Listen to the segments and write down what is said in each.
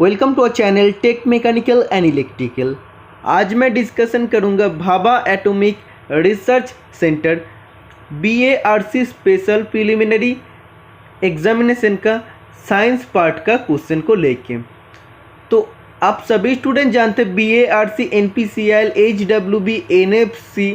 Welcome to our channel tech mechanical and electrical. आज मैं discussion करूंगा Bhabha atomic research centre BARC special preliminary examination का science part का question को लेके। तो आप सभी स्टूडेंट जानते हैं BARC NPCL HWB NFC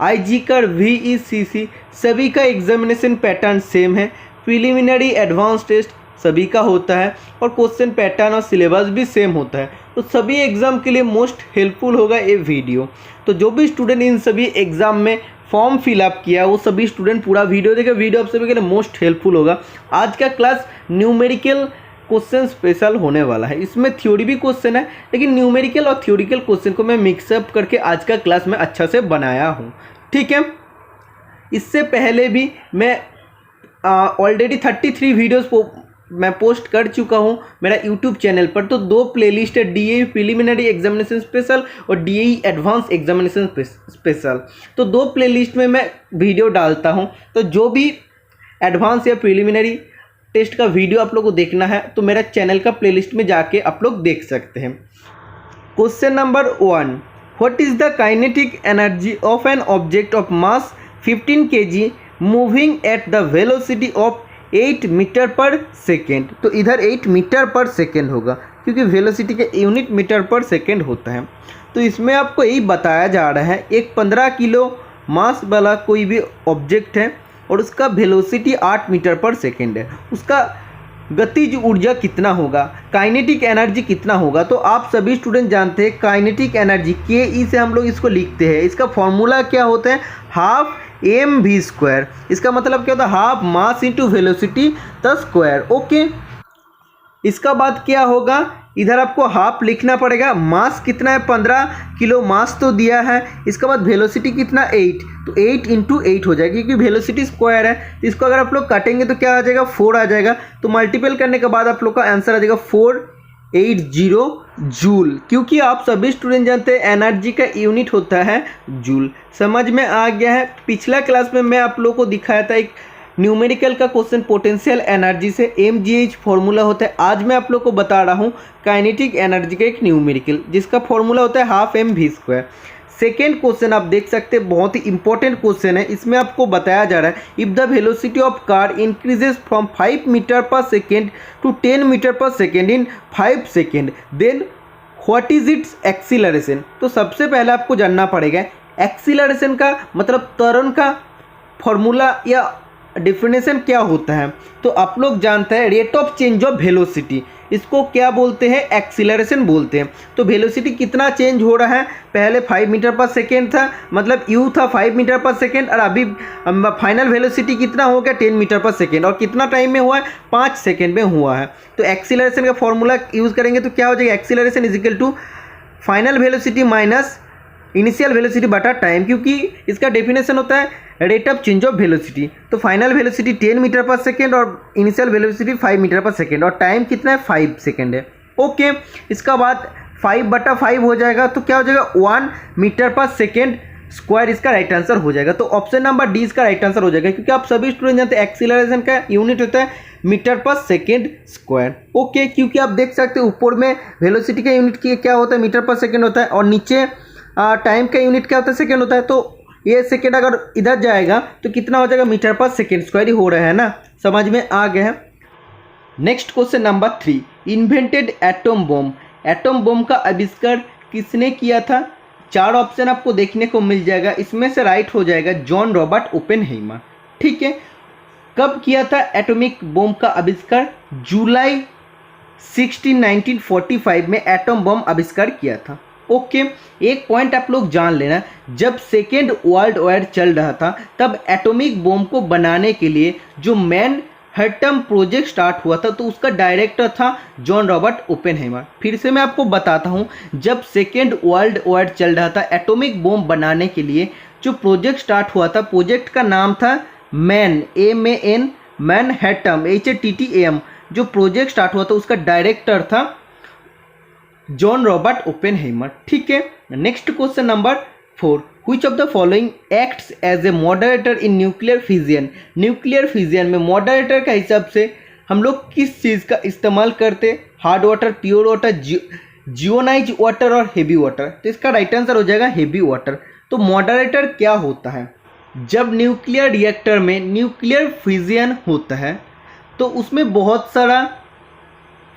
IG कर VECC सभी का एग्जामिनेशन पैटर्न सेम है। प्रिलिमिनरी एडवांस टेस्ट सभी का होता है और क्वेश्चन पैटर्न और सिलेबस भी सेम होता है। तो सभी एग्ज़ाम के लिए मोस्ट हेल्पफुल होगा ये वीडियो। तो जो भी स्टूडेंट इन सभी एग्ज़ाम में फॉर्म फिलअप किया वो सभी स्टूडेंट पूरा वीडियो देखें। वीडियो आप सभी के लिए मोस्ट हेल्पफुल होगा। आज का क्लास न्यूमेरिकल क्वेश्चन स्पेशल होने वाला है। इसमें थ्योरी भी क्वेश्चन है, लेकिन न्यूमेरिकल और थ्योरिकल क्वेश्चन को मैं मिक्सअप करके आज का क्लास में अच्छा से बनाया हूँ। ठीक है, इससे पहले भी मैं ऑलरेडी 33 वीडियोज़ मैं पोस्ट कर चुका हूं मेरा यूट्यूब चैनल पर। तो दो प्लेलिस्ट है, DAE प्रिलिमिनरी एग्जामिनेशन स्पेशल और DAE एडवांस एग्जामिनेशन स्पेशल। तो दो प्लेलिस्ट में मैं वीडियो डालता हूं। तो जो भी एडवांस या प्रिलिमिनरी टेस्ट का वीडियो आप लोग को देखना है तो मेरा चैनल का प्लेलिस्ट में जाके आप लोग देख सकते हैं। Question number 1, what is the kinetic energy of an object of mass 15 kg moving at the velocity of 8 metre per second. तो इधर 8 मीटर पर सेकेंड होगा क्योंकि वेलोसिटी के यूनिट मीटर पर सेकेंड होता है। तो इसमें आपको यही बताया जा रहा है एक 15 किलो मास वाला कोई भी ऑब्जेक्ट है और उसका वेलोसिटी 8 मीटर पर सेकेंड है। उसका गतिज ऊर्जा कितना होगा, काइनेटिक एनर्जी कितना होगा। तो आप सभी स्टूडेंट जानते हैं काइनेटिक एनर्जी KE से हम लोग इसको लिखते हैं। इसका फॉर्मूला क्या होता है, हाफ mv²। इसका मतलब क्या होता है, half mass into velocity the square. Okay, इसका बाद क्या होगा, इधर आपको हाफ लिखना पड़ेगा। मास कितना है, 15 किलो मास तो दिया है। इसका बाद वेलोसिटी कितना, 8। तो 8 इंटू 8 हो जाएगा क्योंकि वेलोसिटी स्क्वायर है। तो इसको अगर आप लोग काटेंगे तो क्या आ जाएगा, 4 आ जाएगा। तो मल्टीपल करने के बाद आप लोग का आंसर आ जाएगा 480 जूल। क्योंकि आप सभी स्टूडेंट जानते हैं एनर्जी का यूनिट होता है जूल। समझ में आ गया है। पिछला क्लास में मैं आप लोगों को दिखाया था एक न्यूमेरिकल का क्वेश्चन पोटेंशियल एनर्जी से mgh फॉर्मूला होता है। आज मैं आप लोग को बता रहा हूँ काइनेटिक एनर्जी का एक न्यूमेरिकल जिसका फॉर्मूला होता है हाफ mv²। सेकेंड क्वेश्चन आप देख सकते हैं, बहुत ही इंपॉर्टेंट क्वेश्चन है। इसमें आपको बताया जा रहा है if the velocity of car increases from 5 metre per second to 10 metre per second in 5 second then what is its acceleration. तो सबसे पहले आपको जानना पड़ेगा एक्सीलरेशन का मतलब त्वरण का फॉर्मूला या डेफिनेशन क्या होता है। तो आप लोग जानते हैं rate of change of velocity, इसको क्या बोलते हैं, एक्सीलरेशन बोलते हैं। तो वेलोसिटी कितना चेंज हो रहा है, पहले 5 मीटर पर सेकेंड था, मतलब u था 5 मीटर पर सेकेंड, और अभी फाइनल वेलोसिटी कितना हो गया 10 मीटर पर सेकेंड। और कितना टाइम में हुआ है, 5 सेकेंड में हुआ है। तो एक्सीलरेशन का फॉर्मूला यूज़ करेंगे तो क्या हो जाएगा, acceleration is equal to final velocity minus initial velocity बटा टाइम, क्योंकि इसका डेफिनेशन होता है rate of change of velocity. तो final velocity 10 metre per second और initial velocity 5 metre per second और टाइम कितना है 5 सेकेंड है। ओके, इसका बाद 5/5 हो जाएगा तो क्या हो जाएगा 1 मीटर पर सेकेंड स्क्वायर। इसका राइट आंसर हो जाएगा। तो ऑप्शन नंबर डी इसका राइट आंसर हो जाएगा क्योंकि आप सभी स्टूडेंट जानते हैं एक्सीलरेशन का यूनिट होता है metre per second square. Okay, क्योंकि आप देख सकते हैं ऊपर में वेलोसिटी का यूनिट क्या होता है, मीटर पर सेकेंड होता है, और नीचे टाइम का यूनिट क्या होता है, सेकेंड होता है। तो ये सेकेंड अगर इधर जाएगा तो कितना हो जाएगा, मीटर पर सेकेंड स्क्वायर ही हो रहा है ना। समझ में आ गया है। Next question number 3, invented atom bomb. Atom bomb का आविष्कार किसने किया था। 4 ऑप्शन आपको देखने को मिल जाएगा। इसमें से राइट हो जाएगा जॉन रॉबर्ट ओपेनहाइमर। ठीक है, कब किया था एटॉमिक बम का आविष्कार, जुलाई 16 1945 में एटम बम आविष्कार किया था। ओके, एक पॉइंट आप लोग जान लेना, जब सेकेंड वर्ल्ड वॉर चल रहा था तब एटॉमिक बम को बनाने के लिए जो मैनहट्टन प्रोजेक्ट स्टार्ट हुआ था तो उसका डायरेक्टर था जॉन रॉबर्ट ओपेनहाइमर। फिर से मैं आपको बताता हूँ, जब सेकेंड वर्ल्ड वॉर चल रहा था एटॉमिक बम बनाने के लिए जो प्रोजेक्ट स्टार्ट हुआ था, प्रोजेक्ट का नाम था MAN मैनहट्टन HATTAM। जो प्रोजेक्ट स्टार्ट हुआ था उसका डायरेक्टर था जॉन रॉबर्ट ओपेनहाइमर। ठीक है, next question number 4, which of the following acts as a moderator in nuclear fission. Nuclear fission में मॉडरेटर का हिसाब से हम लोग किस चीज़ का इस्तेमाल करते, hard water, pure water, deionised water और हेवी वाटर। तो इसका राइट आंसर हो जाएगा हेवी वाटर। तो मॉडरेटर क्या होता है? जब न्यूक्लियर रिएक्टर में न्यूक्लियर फिजियन होता है तो उसमें बहुत सारा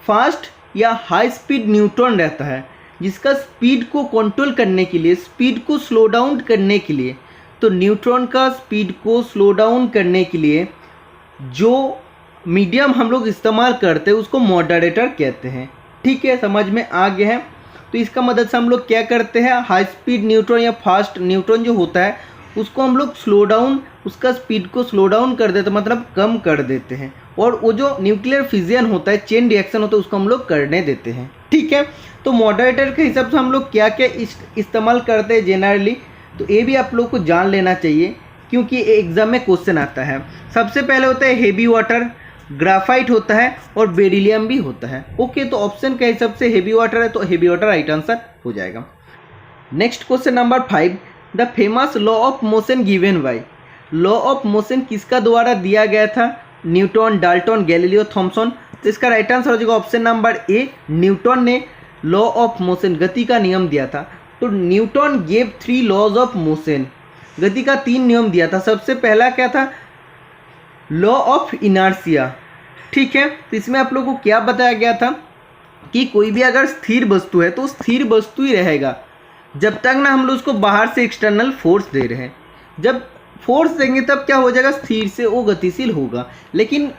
फास्ट या हाई स्पीड न्यूट्रॉन रहता है, जिसका स्पीड को कंट्रोल करने के लिए, स्पीड को स्लो डाउन करने के लिए, तो न्यूट्रॉन का स्पीड को स्लो डाउन करने के लिए जो मीडियम हम लोग इस्तेमाल करते हैं उसको मॉडरेटर कहते हैं। ठीक है, समझ में आ गया है। तो इसका मदद से हम लोग क्या करते हैं, हाई स्पीड न्यूट्रॉन या फास्ट न्यूट्रॉन जो होता है उसको हम लोग स्लो डाउन, उसका स्पीड को स्लो डाउन कर देते, मतलब कम कर देते हैं, और वो जो न्यूक्लियर फिजियन होता है, चेन रिएक्शन होता है, उसको हम लोग करने देते हैं। ठीक है, तो मॉडरेटर के हिसाब से हम लोग क्या क्या इस्तेमाल करते हैं जेनरली, तो ये भी आप लोग को जान लेना चाहिए क्योंकि एग्जाम में क्वेश्चन आता है। सबसे पहले होता है हेवी वाटर, ग्राफाइट होता है और बेरिलियम भी होता है। ओके, तो ऑप्शन के हिसाब से हेवी वाटर है, तो हेवी वाटर राइट आंसर हो जाएगा। Next question number 5, the famous law of motion given by. Law of motion किसका द्वारा दिया गया था? Newton, Dalton, Galileo, Thomson. तो इसका राइट आंसर हो जाएगा ऑप्शन नंबर ए, न्यूटन ने लॉ ऑफ मोशन, गति का नियम दिया था। तो Newton gave 3 laws of motion, गति का 3 नियम दिया था। सबसे पहला क्या था? Law of inertia. ठीक है, तो इसमें आप लोगों को क्या बताया गया था कि कोई भी अगर स्थिर वस्तु है तो स्थिर वस्तु ही रहेगा जब तक ना हम लोग उसको बाहर से एक्सटर्नल फोर्स दे रहे हैं। जब फोर्स देंगे तब क्या हो जाएगा, स्थिर से वो गतिशील होगा। लेकिन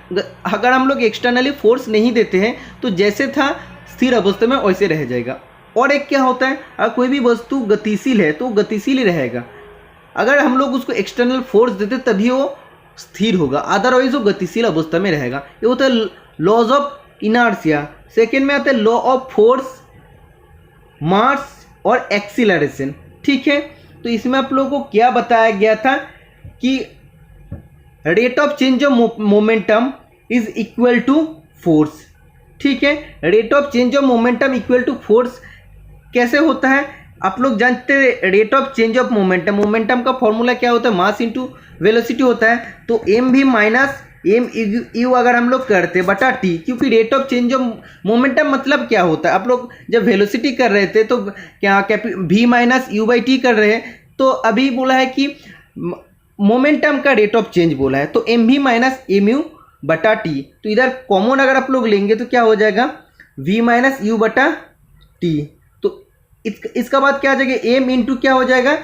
अगर हम लोग एक्सटर्नली फोर्स नहीं देते हैं तो जैसे था स्थिर अवस्था में वैसे रह जाएगा। और एक क्या होता है, अगर कोई भी वस्तु गतिशील है तो गतिशील ही रहेगा। अगर हम लोग उसको एक्सटर्नल फोर्स देते तभी वो स्थिर होगा, अदरवाइज वो गतिशील अवस्था में रहेगा। ये होता है लॉज ऑफ इनर्शिया। सेकेंड में आता है लॉ ऑफ फोर्स, मास और एक्सीलरेशन। ठीक है, तो इसमें आप लोगों को क्या बताया गया था कि rate of change of momentum is equal to force. ठीक है, rate of change of momentum equal to force कैसे होता है? आप लोग जानते हैं rate of change of momentum, momentum का फॉर्मूला क्या होता है? मास इंटू वेलोसिटी होता है। तो एम भी माइनस एम यू अगर हम लोग करते बटा टी, क्योंकि rate of change of momentum मतलब क्या होता है, आप लोग जब वेलोसिटी कर रहे थे तो क्या v minus u by t कर रहे हैं, तो अभी बोला है कि मोमेंटम का रेट ऑफ चेंज बोला है, तो m v minus m u बटा टी। तो इधर कॉमन अगर आप लोग लेंगे तो क्या हो जाएगा, वी माइनस यू बटा टी। तो इसका बाद क्या आ जाएगा, एम इंटू क्या हो जाएगा,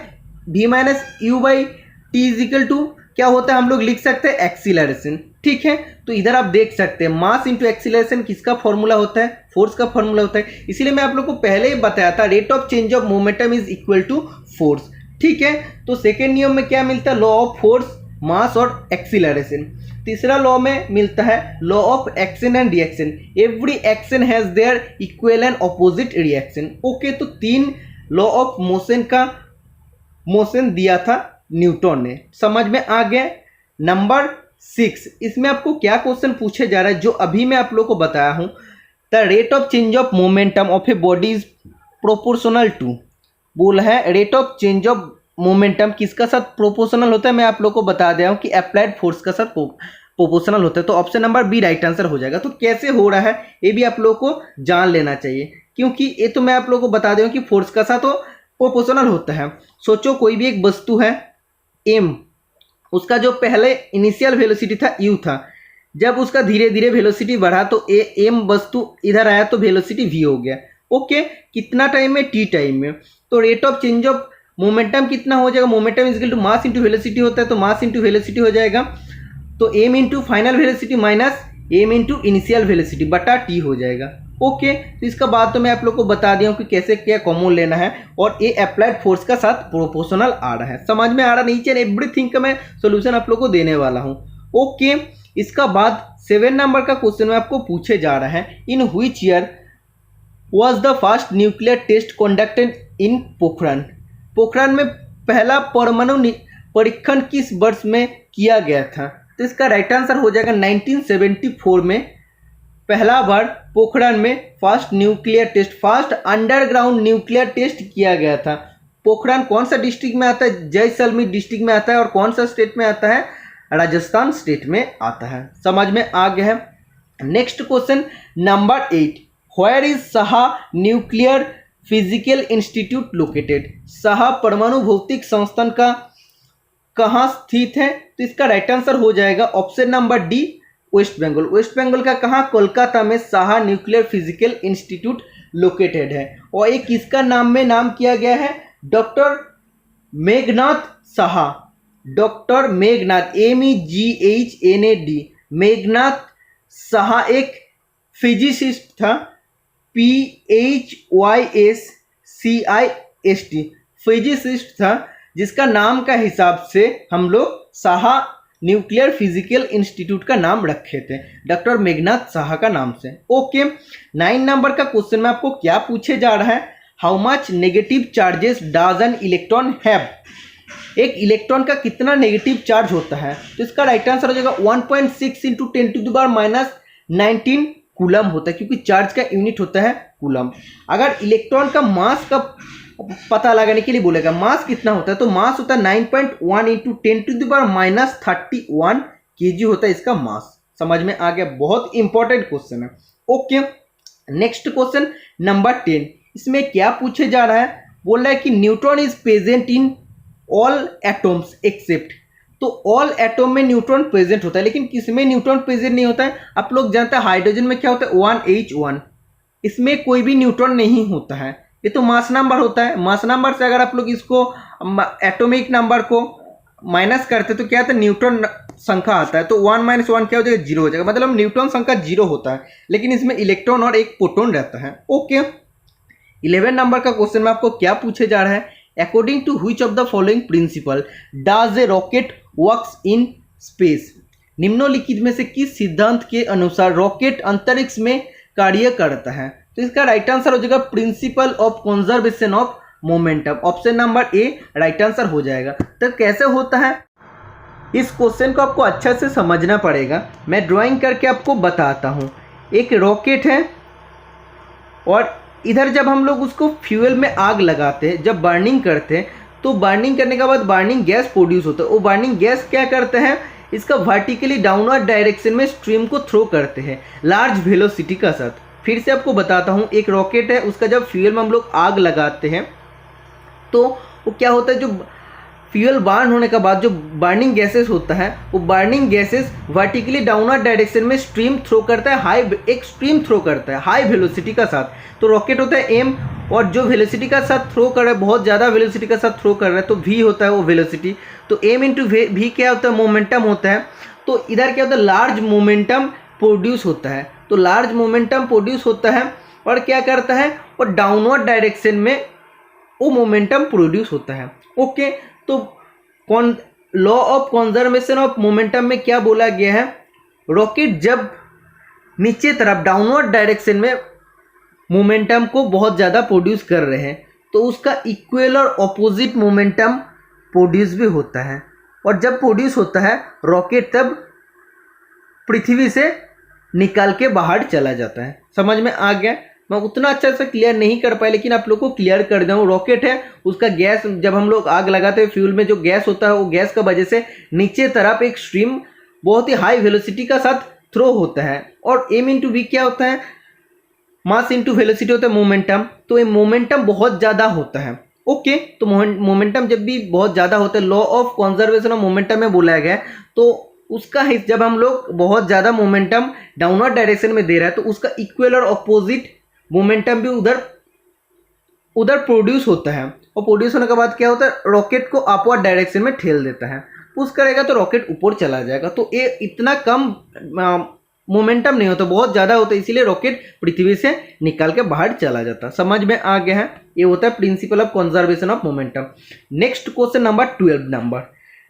v minus u by t is equal to क्या होता है, हम लोग लिख सकते हैं एक्सीलरेशन। ठीक है, तो इधर आप देख सकते हैं मास इंटू एक्सीलरेशन किसका फॉर्मूला होता है, फोर्स का फॉर्मूला होता है। इसीलिए मैं आप लोग को पहले ही बताया था rate of change of momentum is equal to force. ठीक है, तो सेकेंड नियम में क्या मिलता है, लॉ ऑफ फोर्स, मास और एक्सीलरेशन। तीसरा लॉ में मिलता है law of action and reaction, every action has their equal and opposite reaction. Okay, तो 3 लॉ ऑफ मोशन का मोशन दिया था न्यूटन ने, समझ में आ गया। नंबर 6, इसमें आपको क्या क्वेश्चन पूछे जा रहा है जो अभी मैं आप लोग को बताया हूं, the rate of change of momentum of a body is proportional to. बोला है rate of change of momentum किसका साथ प्रोपोर्शनल होता है, मैं आप लोग को बता दिया हूं कि अप्लाइड फोर्स का साथ प्रोपोर्शनल होता है। तो option number B right answer हो जाएगा। तो कैसे हो रहा है ये भी आप लोग को जान लेना चाहिए, क्योंकि ये तो मैं आप लोग को बता दिया हूं कि फोर्स का साथ प्रोपोर्शनल होता है। सोचो कोई भी एक वस्तु है एम, उसका जो पहले इनिशियल वेलोसिटी था यू था, जब उसका धीरे धीरे वेलोसिटी बढ़ा तो एम वस्तु इधर आया तो वेलोसिटी वी हो गया। ओके, कितना टाइम में, टी टाइम में। तो rate of change of momentum कितना हो जाएगा, momentum is equal to mass into velocity होता है, तो मास इंटू वेलोसिटी हो जाएगा, तो m into final velocity minus m into initial velocity बटा टी हो जाएगा। ओके, तो इसका बाद तो मैं आप लोग को बता दिया हूँ कि कैसे क्या कॉमन लेना है, और ये अप्लाइड फोर्स का साथ प्रोपोर्शनल आ रहा है। समझ में आ रहा, नीचे एवरीथिंग का मैं सोल्यूशन आप लोग को देने वाला हूँ। ओके, इसका बाद 7 नंबर का क्वेश्चन में आपको पूछे जा रहा है, in which year was the first nuclear test conducted in Pokhran. Pokhran में पहला परमाणु परीक्षण किस वर्ष में किया गया था? तो इसका राइट आंसर हो जाएगा 1974 में पहला बार पोखरण में first nuclear test, first underground nuclear test किया गया था। पोखरण कौन सा डिस्ट्रिक्ट में आता है, जैसलमेर डिस्ट्रिक्ट में आता है, और कौन सा स्टेट में आता है, राजस्थान स्टेट में आता है। समझ में आ गया है। Next question number 8, where is Saha nuclear physical institute located? Saha परमाणु भौतिक संस्थान का कहाँ स्थित है? तो इसका राइट आंसर हो जाएगा option number D, West Bengal. West Bengal का कहाँ? कोलकाता में Saha nuclear physical institute located है। और एक किसका नाम में नाम किया गया है? Doctor Meghnath Saha. Doctor Meghnath, MEGHNAD, Meghnath Saha एक फिजिसिस्ट था, PHYSCIST, फिजिसिस्ट था, जिसका नाम का हिसाब से हम लोग साहा न्यूक्लियर फिजिकल इंस्टीट्यूट का नाम रखे थे, डॉक्टर मेघनाथ साहा का नाम से। ओके, 9 नंबर का क्वेश्चन में आपको क्या पूछे जा रहा है? How much negative charges does an electron have? एक इलेक्ट्रॉन का कितना नेगेटिव चार्ज होता है? तो इसका राइट आंसर हो जाएगा 1.6 × 10⁻⁻19 कूलम होता है, क्योंकि चार्ज का यूनिट होता है कूलम। अगर इलेक्ट्रॉन का मास का पता लगाने के लिए बोलेगा मास कितना होता है, तो मास होता है 9.1 × 10⁻31 kg होता है इसका मास। समझ में आ गया? बहुत इंपॉर्टेंट क्वेश्चन है। ओके, नेक्स्ट क्वेश्चन नंबर 10, इसमें क्या पूछे जा रहा है? बोल रहा है कि neutron is present in all atoms except. तो ऑल एटम में न्यूट्रॉन प्रेजेंट होता है, लेकिन किसमें न्यूट्रॉन प्रेजेंट नहीं होता है? आप लोग जानते हैं हाइड्रोजन में क्या होता है? 1H1, इसमें कोई भी न्यूट्रॉन नहीं होता है। ये तो मास नंबर होता है। मास नंबर से अगर आप लोग इसको एटॉमिक नंबर को माइनस करते तो क्या आता है? न्यूट्रॉन संख्या आता है। तो 1 - 1 क्या हो जाएगा? 0 हो जाएगा, मतलब न्यूट्रॉन संख्या 0 होता है, लेकिन इसमें इलेक्ट्रॉन और एक प्रोटॉन रहता है। ओके, 11 नंबर का क्वेश्चन में आपको क्या पूछे जा रहा है? According to which of the following principle does a rocket works in space? निम्नलिखित में से किस सिद्धांत के अनुसार रॉकेट अंतरिक्ष में कार्य करता है? तो इसका राइट आंसर हो जाएगा principle of conservation of momentum. Option number A right answer हो जाएगा। तो कैसे होता है, इस क्वेश्चन को आपको अच्छा से समझना पड़ेगा। मैं ड्राइंग करके आपको बताता हूँ। एक रॉकेट है और इधर जब हम लोग उसको फ्यूल में आग लगाते हैं, जब बर्निंग करते हैं, तो बर्निंग करने के बाद बर्निंग गैस प्रोड्यूस होता है। वो बर्निंग गैस क्या करते हैं? इसका वर्टिकली डाउनवर्ड डायरेक्शन में स्ट्रीम को थ्रो करते हैं लार्ज वेलोसिटी का साथ। फिर से आपको बताता हूँ, एक रॉकेट है, उसका जब फ्यूल में हम लोग आग लगाते हैं तो वो क्या होता है? जो फ्यूल बर्न होने के बाद जो बर्निंग गैसेस होता है, वो burning gases vertically downward direction में स्ट्रीम थ्रो करता है, एक स्ट्रीम थ्रो करता है हाई वेलोसिटी का साथ। तो रॉकेट होता है एम, और जो वेलोसिटी का साथ थ्रो कर रहा है, बहुत ज़्यादा वेलोसिटी का साथ थ्रो कर रहा है, तो वी होता है वो वेलोसिटी। तो एम इंटू वी क्या होता है? मोमेंटम होता है। तो इधर क्या होता है? लार्ज मोमेंटम प्रोड्यूस होता है। तो लार्ज मोमेंटम प्रोड्यूस होता है और क्या करता है? और डाउनवर्ड डायरेक्शन में वो मोमेंटम प्रोड्यूस होता है। ओके, तो कौन law of conservation of momentum में क्या बोला गया है? रॉकेट जब नीचे तरफ डाउनवर्ड डायरेक्शन में मोमेंटम को बहुत ज़्यादा प्रोड्यूस कर रहे हैं, तो उसका इक्वल और ऑपोजिट मोमेंटम प्रोड्यूस भी होता है। और जब प्रोड्यूस होता है रॉकेट, तब पृथ्वी से निकाल के बाहर चला जाता है। समझ में आ गया? मैं उतना अच्छा से क्लियर नहीं कर पाया, लेकिन आप लोग को क्लियर कर दूँ। रॉकेट है, उसका गैस जब हम लोग आग लगाते हैं, फ्यूल में जो गैस होता है, वो गैस का वजह से नीचे तरफ एक स्ट्रीम बहुत ही हाई वेलोसिटी का साथ थ्रो होता है। और एम इंटू वी क्या होता है? मास इंटू वेलोसिटी होता है मोमेंटम। तो ये मोमेंटम बहुत ज़्यादा होता है। ओके, तो मोमेंटम जब भी बहुत ज़्यादा होता है, law of conservation of momentum में बुलाया गया है, तो उसका जब हम लोग बहुत ज़्यादा मोमेंटम डाउनवर्ड डायरेक्शन में दे रहा है, तो उसका इक्वल और अपोजिट मोमेंटम भी उधर प्रोड्यूस होता है। और प्रोड्यूस होने के बाद क्या होता है? रॉकेट को अपवर्ड डायरेक्शन में ठेल देता है। पुश करेगा तो रॉकेट ऊपर चला जाएगा। तो ये इतना कम मोमेंटम नहीं होता, बहुत ज़्यादा होता है, इसीलिए रॉकेट पृथ्वी से निकाल के बाहर चला जाता। समझ में आ गया है? ये होता है principle of conservation of momentum. Next question number 12 number,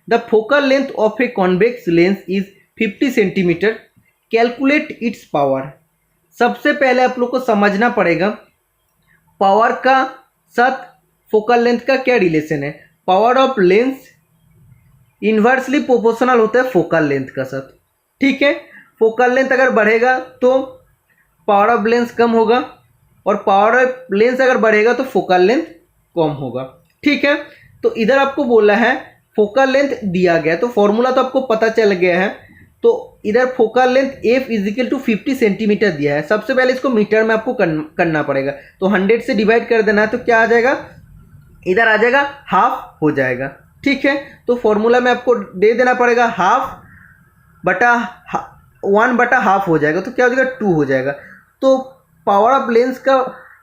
the focal length of a convex lens is 50 centimetre, calculate its power. सबसे पहले आप लोग को समझना पड़ेगा पावर का साथ फोकल लेंथ का क्या रिलेशन है। Power of lens inversely proportional होता है फोकल लेंथ का साथ। ठीक है, फोकल लेंथ अगर बढ़ेगा तो पावर ऑफ लेंस कम होगा, और पावर ऑफ लेंस अगर बढ़ेगा तो फोकल लेंथ कम होगा। ठीक है, तो इधर आपको बोला है फोकल लेंथ दिया गया, तो फॉर्मूला तो आपको पता चल गया है। तो इधर focal length f equal to 50 centimetre दिया है। सबसे पहले इसको मीटर में आपको करना पड़ेगा, तो 100 से डिवाइड कर देना है, तो क्या आ जाएगा, इधर आ जाएगा हाफ हो जाएगा। ठीक है, तो फॉर्मूला में आपको दे देना पड़ेगा हाफ बटा 1/2 हो जाएगा, तो क्या हो जाएगा 2 हो जाएगा। तो पावर ऑफ लेंस का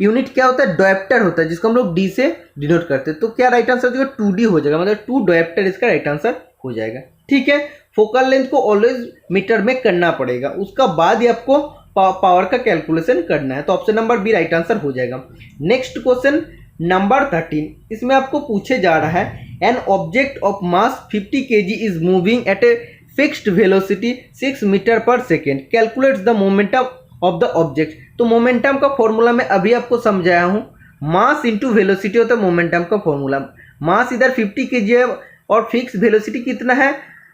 यूनिट क्या होता है, डायोप्टर होता है, जिसको हम लोग डी से डिनोट करते हैं। तो क्या राइट आंसर हो जाएगा 2D हो जाएगा, मतलब 2 डायोप्टर इसका राइट आंसर हो जाएगा। ठीक है, फोकल लेंथ को ऑलवेज मीटर में करना पड़ेगा, उसका बाद ही आपको पावर का कैलकुलेशन करना है। तो option number B right answer हो जाएगा। नेक्स्ट क्वेश्चन नंबर 13, इसमें आपको पूछे जा रहा है an object of mass 50 kg is moving at a fixed velocity 6 metre per second, calculates the momentum of the object. तो मोमेंटम का फॉर्मूला मैं अभी आपको समझाया हूँ, मास इंटू वेलोसिटी होता है मोमेंटम का फॉर्मूला। मास इधर 50 kg है और फिक्स वेलोसिटी कितना है,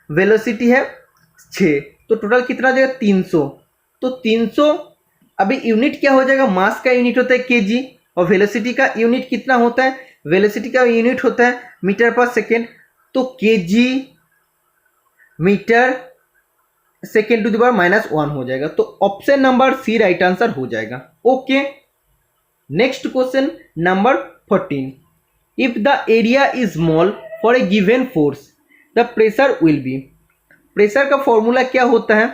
वेलोसिटी है 6, तो टोटल कितना हो जाएगा 300। तो 300 अभी यूनिट क्या हो जाएगा, मास का यूनिट होता है केजी और वेलोसिटी का यूनिट कितना होता है, वेलोसिटी का यूनिट होता है मीटर पर सेकेंड, तो KG metre second to the power -1 हो जाएगा। तो option number C right answer हो जाएगा। Okay, next question number 14, if the area is small for a given force the pressure will be. Pressure का formula क्या होता है,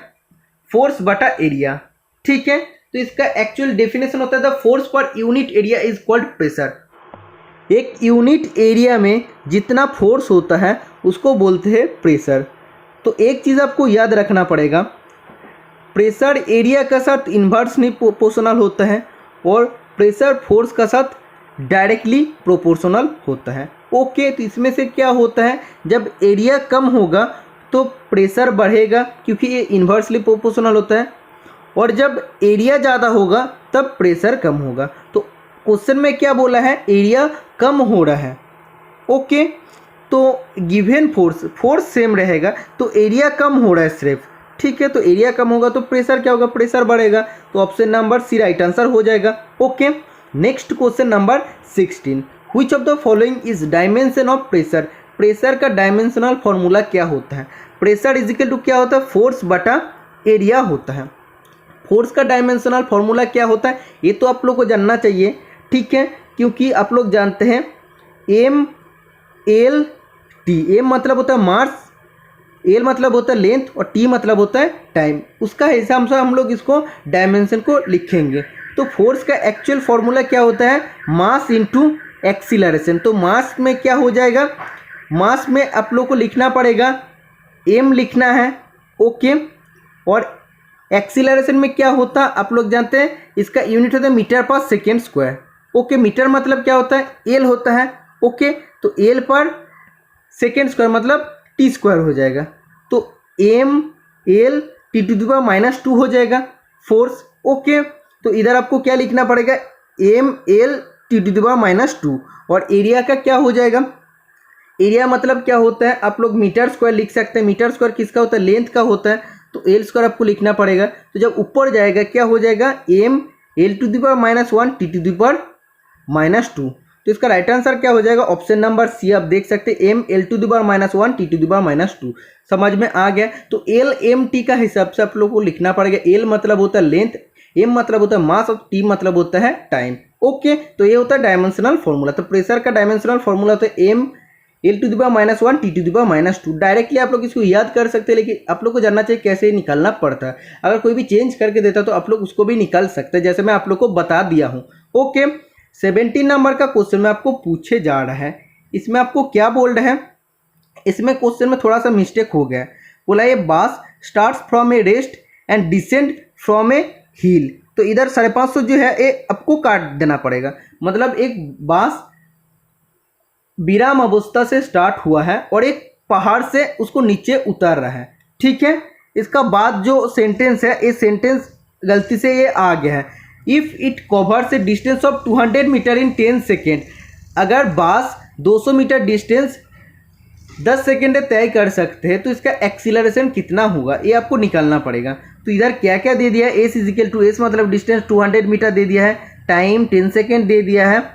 फोर्स बटा एरिया। ठीक है, तो इसका एक्चुअल डेफिनेशन होता है the force per unit area is called pressure. एक यूनिट एरिया में जितना फोर्स होता है उसको बोलते हैं प्रेशर। तो एक चीज़ आपको याद रखना पड़ेगा, प्रेशर एरिया का साथ इन्वर्सली प्रोपोर्शनल होता है और प्रेशर फोर्स का साथ डायरेक्टली प्रोपोर्शनल होता है। ओके, तो इसमें से क्या होता है, जब एरिया कम होगा तो प्रेशर बढ़ेगा क्योंकि ये इन्वर्सली प्रोपोर्शनल होता है, और जब एरिया ज़्यादा होगा तब प्रेशर कम होगा। तो क्वेश्चन में क्या बोला है, एरिया कम हो रहा है। ओके, तो गिवन फोर्स सेम रहेगा, तो एरिया कम हो रहा है सिर्फ। ठीक है, तो एरिया कम होगा तो प्रेशर क्या होगा, प्रेशर बढ़ेगा। तो option number C right answer हो जाएगा। Okay, next question number 16, which of the following is dimension of pressure. Pressure का डायमेंशनल फॉर्मूला क्या होता है, प्रेशर इजिकल टू क्या होता है, फोर्स बटा एरिया होता है। फोर्स का डायमेंशनल फॉर्मूला क्या होता है, ये तो आप लोग को जानना चाहिए। ठीक है, क्योंकि आप लोग जानते हैं एम एल टी, एम मतलब होता है मास, एल मतलब होता है लेंथ और टी मतलब होता है टाइम। उसका हिसाब से हम लोग इसको डायमेंशन को लिखेंगे। तो फोर्स का एक्चुअल फॉर्मूला क्या होता है, मास इंटू एक्सीलरेशन। तो मास में क्या हो जाएगा, मास में आप लोग को लिखना पड़ेगा एम लिखना है। ओके, और एक्सीलरेशन में क्या होता है आप लोग जानते हैं, इसका यूनिट होता है metre per second square. Okay, metre मतलब क्या होता है, एल होता है। ओके, तो एल पर सेकेंड स्क्वायर मतलब टी स्क्वायर हो जाएगा। तो M L T to the power -2 हो जाएगा फोर्स। ओके, तो इधर आपको क्या लिखना पड़ेगा, M L T to the power -2, और एरिया का क्या हो जाएगा, एरिया मतलब क्या होता है, आप लोग मीटर स्क्वायर लिख सकते हैं। मीटर स्क्वायर किसका होता है, लेंथ का होता है, तो एल स्क्वायर आपको लिखना पड़ेगा। तो जब ऊपर जाएगा क्या हो जाएगा, M L to the power -1 T to the power -2। तो इसका राइट आंसर क्या हो जाएगा, ऑप्शन नंबर सी। आप देख सकते हैं M L to the power -1 T to the power -2। समझ में आ गया। तो एल एम टी का हिसाब से आप लोग को लिखना पड़ेगा। एल मतलब होता है लेंथ, एम मतलब होता है मास और टी मतलब होता है टाइम। ओके, तो ये होता है डायमेंशनल फॉर्मूला। तो प्रेशर का डायमेंशनल फॉर्मूला होता है M L to the power -1 T to the power -2। Directly आप लोग इसको याद कर सकते हैं, लेकिन आप लोग को जानना चाहिए कैसे निकालना पड़ता है। अगर कोई भी चेंज करके देता तो आप लोग उसको भी निकाल सकते हैं, जैसे मैं आप लोग को बता दिया हूँ। ओके, 17 नंबर का क्वेश्चन में आपको पूछे जा रहा है। इसमें आपको क्या बोल रहे हैं, इसमें क्वेश्चन में थोड़ा सा मिस्टेक हो गया है। बोला ये bus starts from a rest and descend from a hill. तो इधर 550 जो है ये आपको काट देना पड़ेगा। मतलब एक बास विराम अवस्था से स्टार्ट हुआ है और एक पहाड़ से उसको नीचे उतर रहा है। ठीक है, इसका बाद जो सेंटेंस है, ये सेंटेंस गलती से ये आ गया है। If it covers a distance of 200 metre in 10 second. अगर बास 200 मीटर डिस्टेंस 10 सेकेंड में तय कर सकते हैं तो इसका एक्सीलरेशन कितना होगा, ये आपको निकालना पड़ेगा। तो इधर क्या क्या दे दिया है, एस इजिकल टू एस मतलब डिस्टेंस 200 मीटर दे दिया है, टाइम 10 सेकेंड दे दिया है।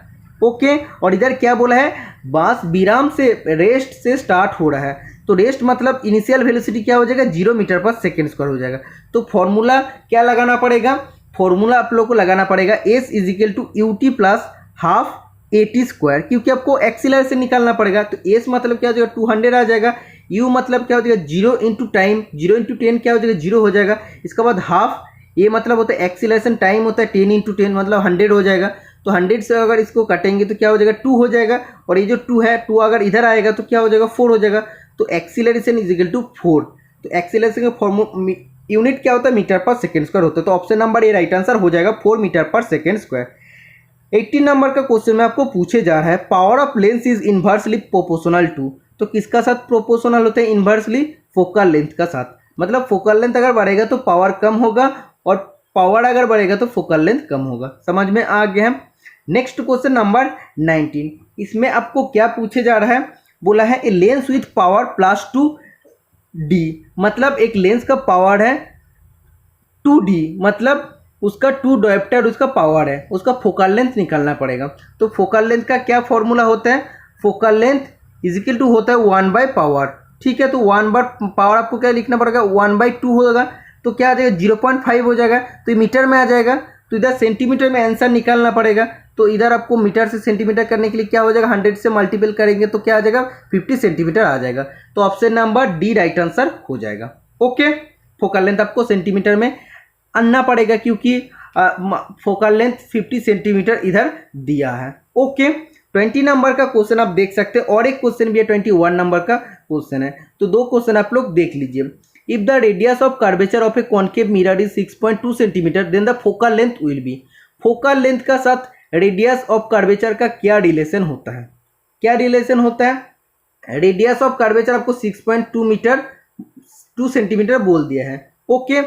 ओके, और इधर क्या बोला है, बास विराम से रेस्ट से स्टार्ट हो रहा है। तो रेस्ट मतलब इनिशियल वेलोसिटी क्या हो जाएगा 0 मीटर पर सेकेंड स्क्वायर हो जाएगा। तो फॉर्मूला क्या लगाना पड़ेगा, फॉर्मूला आप लोग को लगाना पड़ेगा S is equal to U T plus half A T square, क्योंकि आपको एक्सीलरेशन निकालना पड़ेगा। तो एस मतलब क्या हो जाएगा 200 आ जाएगा, यू मतलब क्या हो जाएगा 0 इंटू टाइम, 0 इंटू 10 क्या हो जाएगा 0 हो जाएगा। इसके बाद हाफ ये मतलब होता है एक्सीलरेशन, टाइम होता है 10 इंटू 10 मतलब 100 हो जाएगा। तो 100 से अगर इसको काटेंगे तो क्या हो जाएगा 2 हो जाएगा, और ये जो 2 है 2 अगर इधर आएगा तो क्या हो जाएगा 4 हो जाएगा। तो एक्सीलरेशन इज इक्वल टू 4। तो एक्सीलरेशन का यूनिट क्या होता है मीटर पर सेकेंड स्क्वायर होता है। तो option number A right answer हो जाएगा 4 मीटर पर सेकेंड स्क्वायर। 18 नंबर का क्वेश्चन में आपको पूछे जा रहा है power of lens is inversely proportional to. तो किसका साथ प्रोपोर्शनल होता है, इनवर्सली फोकल लेंथ का साथ। मतलब फोकल लेंथ अगर बढ़ेगा तो पावर कम होगा, और पावर अगर बढ़ेगा तो फोकल लेंथ कम होगा। समझ में आ गया है। नेक्स्ट क्वेश्चन नंबर 19, इसमें आपको क्या पूछे जा रहा है, बोला है a lens with power +2d। मतलब एक लेंस का पावर है 2d, मतलब उसका 2 डायोप्टर उसका पावर है, उसका फोकल लेंथ निकालना पड़ेगा। तो फोकल लेंथ का क्या फॉर्मूला होता है, focal length is equal to होता है 1/पावर पावर। ठीक है, तो 1/पावर आपको क्या लिखना पड़ेगा 1/2 होगा। तो क्या आ जाएगा 0.5 हो जाएगा, तो ये मीटर में आ जाएगा। तो इधर सेंटीमीटर में आंसर निकालना पड़ेगा। तो इधर आपको मीटर से सेंटीमीटर करने के लिए क्या हो जाएगा 100 से मल्टीपल करेंगे तो क्या आ जाएगा 50 सेंटीमीटर आ जाएगा। तो option number D right answer हो जाएगा। ओके, फोकल लेंथ आपको सेंटीमीटर में आना पड़ेगा क्योंकि फोकल लेंथ 50 सेंटीमीटर इधर दिया है। ओके, 20 नंबर का क्वेश्चन आप देख सकते हैं, और एक क्वेश्चन भी है 21 नंबर का क्वेश्चन है। तो दो क्वेश्चन आप लोग देख लीजिए। If the radius of curvature of a concave mirror is 6.2 सेंटीमीटर then the focal length will be. Focal length का साथ रेडियस ऑफ कर्वेचर का क्या रिलेशन होता है, क्या रिलेशन होता है। रेडियस ऑफ कर्वेचर आपको 6.2 मीटर 2 सेंटीमीटर बोल दिया है। ओके,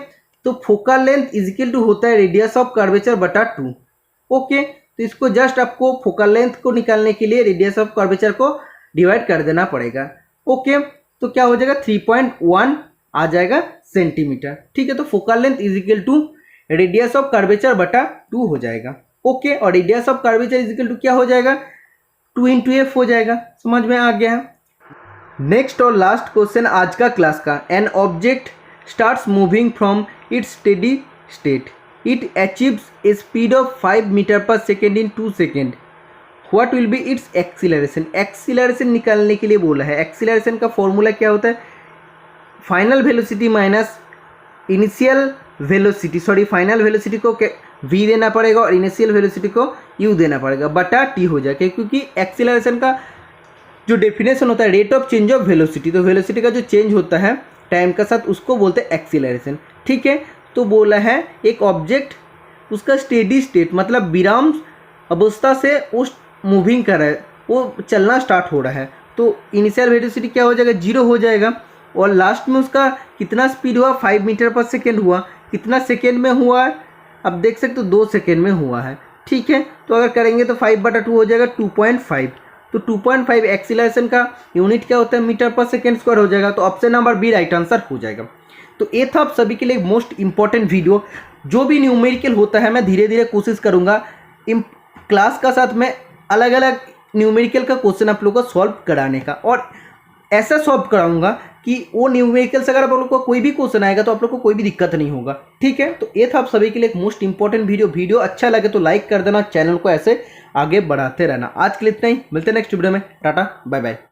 तो focal length is equal to होता है रेडियस ऑफ कर्वेचर बटा 2। ओके, तो इसको जस्ट आपको फोकल लेंथ को निकालने के लिए रेडियस ऑफ कर्वेचर को डिवाइड कर देना पड़ेगा। ओके, तो क्या हो जाएगा 3.1 आ जाएगा सेंटीमीटर। ठीक है, तो focal length is equal to radius of curvature बटा 2 हो जाएगा। ओके, और radius of curvature is equal to क्या हो जाएगा 2 इंटू एफ हो जाएगा। समझ में आ गया है। नेक्स्ट और लास्ट क्वेश्चन आज का क्लास का, an object starts moving from its steady state, it achieves a speed of 5 metre per second in 2 second, what will be its acceleration. Acceleration निकालने के लिए बोला है। एक्सीलरेशन का फॉर्मूला क्या होता है, final velocity minus initial velocity, final velocity को v देना पड़ेगा और इनिशियल वेलोसिटी को u देना पड़ेगा, बटा t हो जाएगा। क्योंकि एक्सीलरेशन का जो डेफिनेशन होता है rate of change of velocity, तो वेलोसिटी का जो चेंज होता है टाइम का साथ उसको बोलते हैं एक्सीलरेशन। ठीक है, तो बोला है एक ऑब्जेक्ट उसका स्टेडी स्टेट मतलब विराम अवस्था से उस मूविंग कर रहा है, वो चलना स्टार्ट हो रहा है। तो इनिशियल वेलोसिटी क्या हो जाएगा 0 हो जाएगा, और लास्ट में उसका कितना स्पीड हुआ 5 मीटर पर सेकेंड हुआ। कितना सेकेंड में हुआ है अब देख सकते हो 2 सेकेंड में हुआ है। ठीक है, तो अगर करेंगे तो 5/2 हो जाएगा 2.5। तो 2.5 एक्सीलरेशन का यूनिट क्या होता है मीटर पर सेकेंड स्क्वायर हो जाएगा। तो option number B right answer हो जाएगा। तो ये था आप सभी के लिए मोस्ट इंपॉर्टेंट वीडियो। जो भी न्यूमेरिकल होता है मैं धीरे धीरे कोशिश करूँगा इन क्लास का साथ में अलग अलग न्यूमेरिकल का क्वेश्चन आप लोग को सॉल्व कराने का, और ऐसा सॉल्व कराऊंगा कि वो न्यूमेरिकल से अगर आप लोग को कोई भी क्वेश्चन आएगा तो आप लोग को कोई भी दिक्कत नहीं होगा। ठीक है, तो ये था आप सभी के लिए एक मोस्ट इंपॉर्टेंट वीडियो अच्छा लगे तो लाइक कर देना, चैनल को ऐसे आगे बढ़ाते रहना। आज के लिए इतना ही, मिलते हैं नेक्स्ट वीडियो में। Ta-ta bye bye.